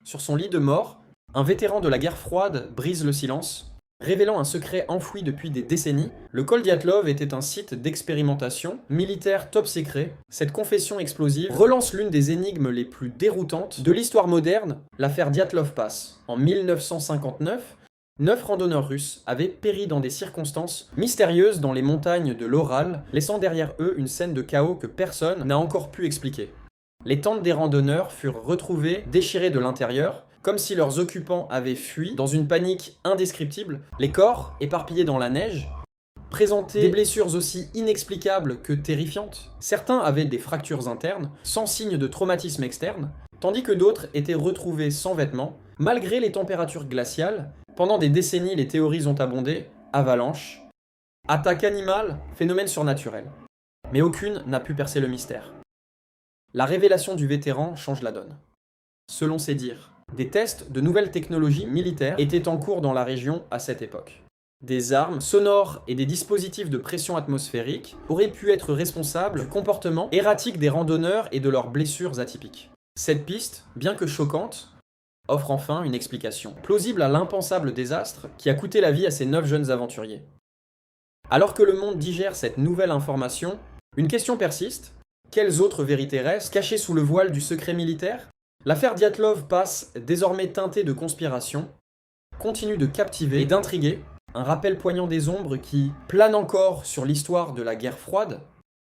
Sur son lit de mort, un vétéran de la guerre froide brise le silence, révélant un secret enfoui depuis des décennies. Le col Dyatlov était un site d'expérimentation militaire top secret. Cette confession explosive relance l'une des énigmes les plus déroutantes de l'histoire moderne, l'affaire Dyatlov Pass. En 1959, 9 randonneurs russes avaient péri dans des circonstances mystérieuses dans les montagnes de l'Oral, laissant derrière eux une scène de chaos que personne n'a encore pu expliquer. Les tentes des randonneurs furent retrouvées déchirées de l'intérieur, comme si leurs occupants avaient fui dans une panique indescriptible. Les corps, éparpillés dans la neige, présentaient des blessures aussi inexplicables que terrifiantes. Certains avaient des fractures internes, sans signe de traumatisme externe, tandis que d'autres étaient retrouvés sans vêtements. Malgré les températures glaciales, pendant des décennies les théories ont abondé: avalanche, attaque animale, phénomène surnaturel. Mais aucune n'a pu percer le mystère. La révélation du vétéran change la donne. Selon ses dires, des tests de nouvelles technologies militaires étaient en cours dans la région à cette époque. Des armes sonores et des dispositifs de pression atmosphérique auraient pu être responsables du comportement erratique des randonneurs et de leurs blessures atypiques. Cette piste, bien que choquante, offre enfin une explication plausible à l'impensable désastre qui a coûté la vie à ces 9 jeunes aventuriers. Alors que le monde digère cette nouvelle information, une question persiste. Quelles autres vérités restent cachées sous le voile du secret militaire? L'affaire Dyatlov Pass, désormais teintée de conspiration, continue de captiver et d'intriguer, un rappel poignant des ombres qui planent encore sur l'histoire de la guerre froide,